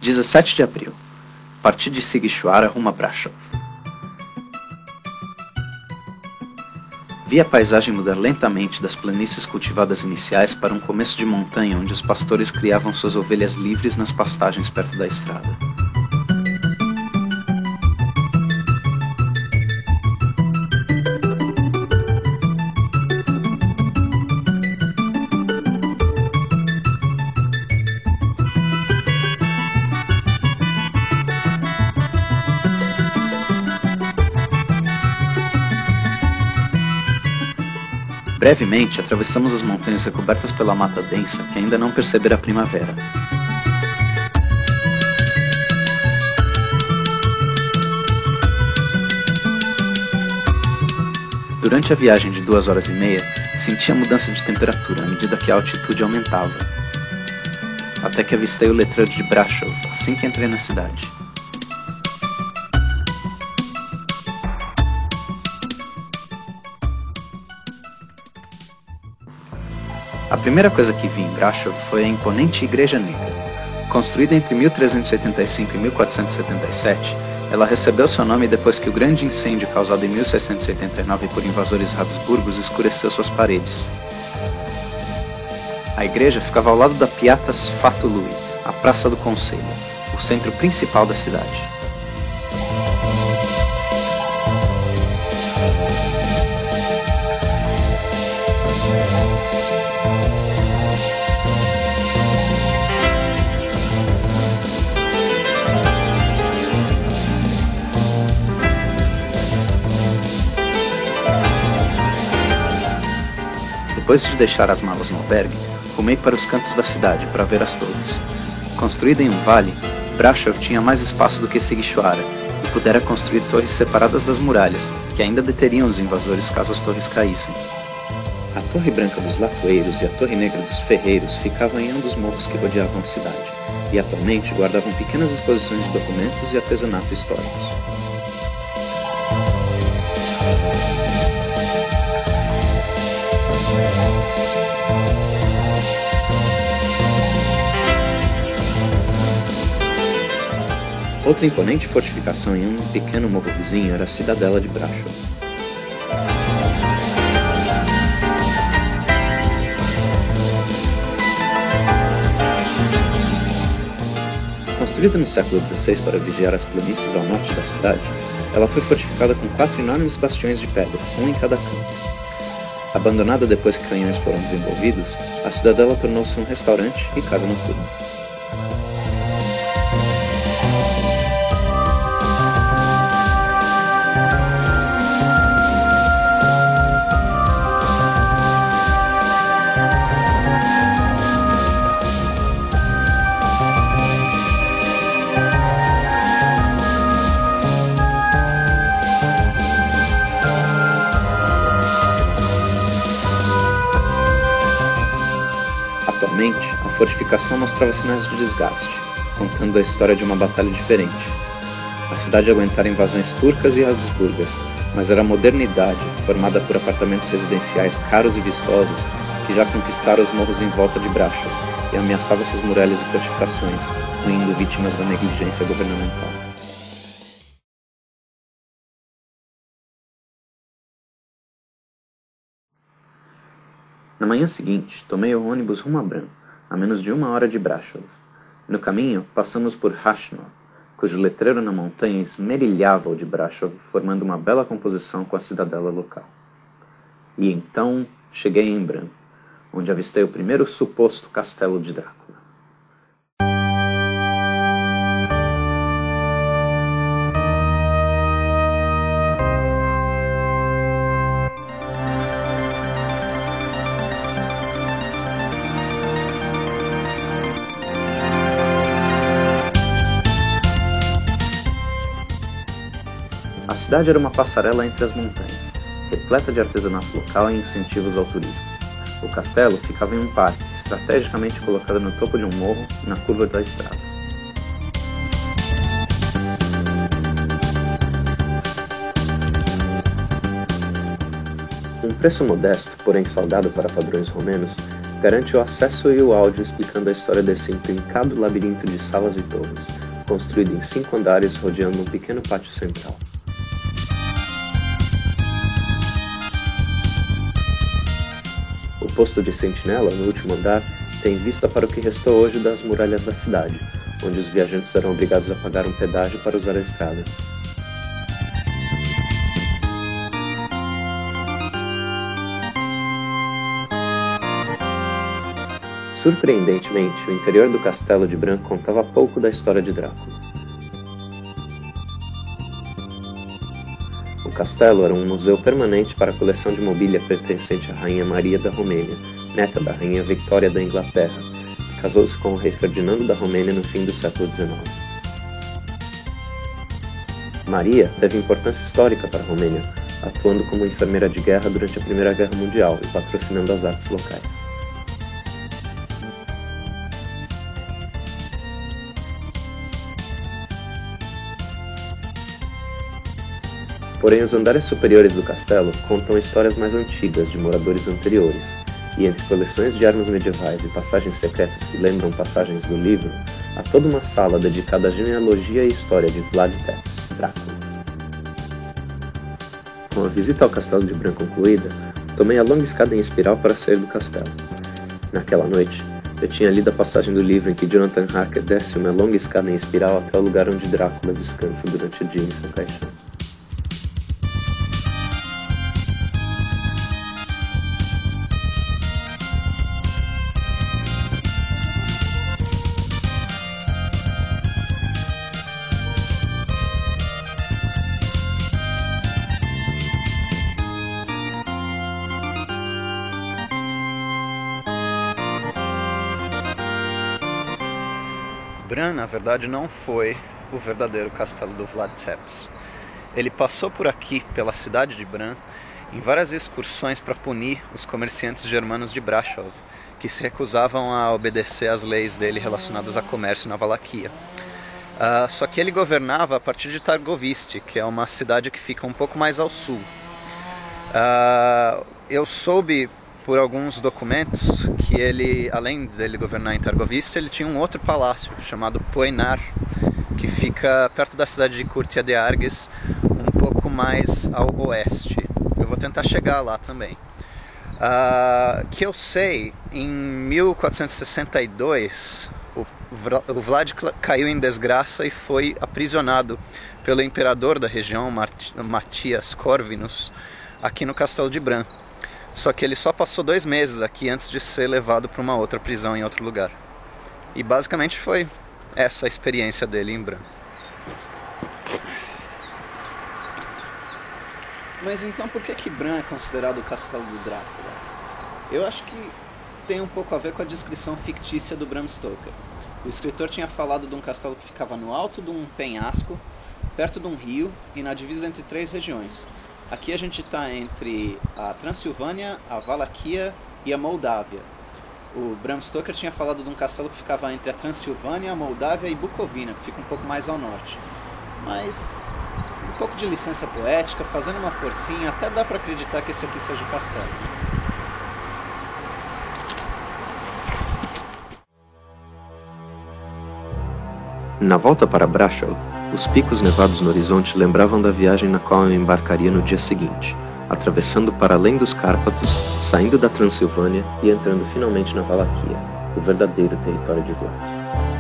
17 de abril. Parti de Sighisoara rumo a Brasov. Vi a paisagem mudar lentamente das planícies cultivadas iniciais para um começo de montanha onde os pastores criavam suas ovelhas livres nas pastagens perto da estrada. Brevemente, atravessamos as montanhas recobertas pela mata densa que ainda não percebera a primavera. Durante a viagem de 2 horas e meia, senti a mudança de temperatura à medida que a altitude aumentava, até que avistei o letreiro de Brasov assim que entrei na cidade. A primeira coisa que vi em Brasov foi a imponente Igreja Negra. Construída entre 1385 e 1477, ela recebeu seu nome depois que o grande incêndio causado em 1689 por invasores habsburgos escureceu suas paredes. A igreja ficava ao lado da Piața Sfatului, a Praça do Conselho, o centro principal da cidade. Depois de deixar as malas no albergue, rumei para os cantos da cidade para ver as torres. Construída em um vale, Brasov tinha mais espaço do que Sighisoara e pudera construir torres separadas das muralhas, que ainda deteriam os invasores caso as torres caíssem. A Torre Branca dos Latoeiros e a Torre Negra dos Ferreiros ficavam em um dos morros que rodeavam a cidade, e atualmente guardavam pequenas exposições de documentos e artesanato históricos. Outra imponente fortificação em um pequeno morro vizinho era a cidadela de Brasov. Construída no século XVI para vigiar as planícies ao norte da cidade, ela foi fortificada com 4 enormes bastiões de pedra, um em cada canto. Abandonada depois que canhões foram desenvolvidos, a cidadela tornou-se um restaurante e casa noturna. Atualmente, a fortificação mostrava sinais de desgaste, contando a história de uma batalha diferente. A cidade aguentara invasões turcas e habsburgas, mas era a modernidade, formada por apartamentos residenciais caros e vistosos, que já conquistara os morros em volta de Brasov e ameaçava suas muralhas e fortificações, ruindo vítimas da negligência governamental. Na manhã seguinte, tomei o ônibus rumo a Bran, a menos de 1 hora de Brasov. No caminho, passamos por Hashnov, cujo letreiro na montanha esmerilhava o de Brasov, formando uma bela composição com a cidadela local. E então cheguei em Bran, onde avistei o primeiro suposto castelo de Drácula. A cidade era uma passarela entre as montanhas, repleta de artesanato local e incentivos ao turismo. O castelo ficava em um parque, estrategicamente colocado no topo de um morro, na curva da estrada. Um preço modesto, porém salgado para padrões romenos, garante o acesso e o áudio explicando a história desse intrincado labirinto de salas e torres, construído em 5 andares rodeando um pequeno pátio central. O posto de sentinela, no último andar, tem vista para o que restou hoje das muralhas da cidade, onde os viajantes eram obrigados a pagar um pedágio para usar a estrada. Surpreendentemente, o interior do castelo de Bran contava pouco da história de Drácula. O castelo era um museu permanente para a coleção de mobília pertencente à Rainha Maria da Romênia, neta da Rainha Victória da Inglaterra, que casou-se com o rei Ferdinando da Romênia no fim do século XIX. Maria teve importância histórica para a Romênia, atuando como enfermeira de guerra durante a Primeira Guerra Mundial e patrocinando as artes locais. Porém, os andares superiores do castelo contam histórias mais antigas de moradores anteriores, e entre coleções de armas medievais e passagens secretas que lembram passagens do livro, há toda uma sala dedicada à genealogia e história de Vlad Tepes, Drácula. Com a visita ao castelo de Bran concluída, tomei a longa escada em espiral para sair do castelo. Naquela noite, eu tinha lido a passagem do livro em que Jonathan Harker desce uma longa escada em espiral até o lugar onde Drácula descansa durante o dia em seu caixão. Bran, na verdade, não foi o verdadeiro castelo do Vlad Tepes. Ele passou por aqui, pela cidade de Bran, em várias excursões para punir os comerciantes germanos de Brasov, que se recusavam a obedecer às leis dele relacionadas a comércio na Valaquia. Só que ele governava a partir de Targoviste, que é uma cidade que fica um pouco mais ao sul. Eu soube por alguns documentos que ele, além dele governar em Targoviste, ele tinha um outro palácio chamado Poenar, que fica perto da cidade de Curtia de Arges, um pouco mais ao oeste. Eu vou tentar chegar lá também. Que eu sei, em 1462, o Vlad caiu em desgraça e foi aprisionado pelo imperador da região, Matias Corvinus, aqui no castelo de Bran. Só que ele só passou 2 meses aqui antes de ser levado para uma outra prisão em outro lugar. E basicamente foi essa a experiência dele em Bran. Mas então por que Bran é considerado o castelo do Drácula? Eu acho que tem um pouco a ver com a descrição fictícia do Bram Stoker. O escritor tinha falado de um castelo que ficava no alto de um penhasco, perto de um rio e na divisa entre 3 regiões. Aqui a gente está entre a Transilvânia, a Valaquia e a Moldávia. O Bram Stoker tinha falado de um castelo que ficava entre a Transilvânia, a Moldávia e Bucovina, que fica um pouco mais ao norte. Mas um pouco de licença poética, fazendo uma forcinha, até dá para acreditar que esse aqui seja o castelo. Na volta para Brasov, os picos nevados no horizonte lembravam da viagem na qual eu embarcaria no dia seguinte, atravessando para além dos Cárpatos, saindo da Transilvânia e entrando finalmente na Valaquia, o verdadeiro território de Vlad.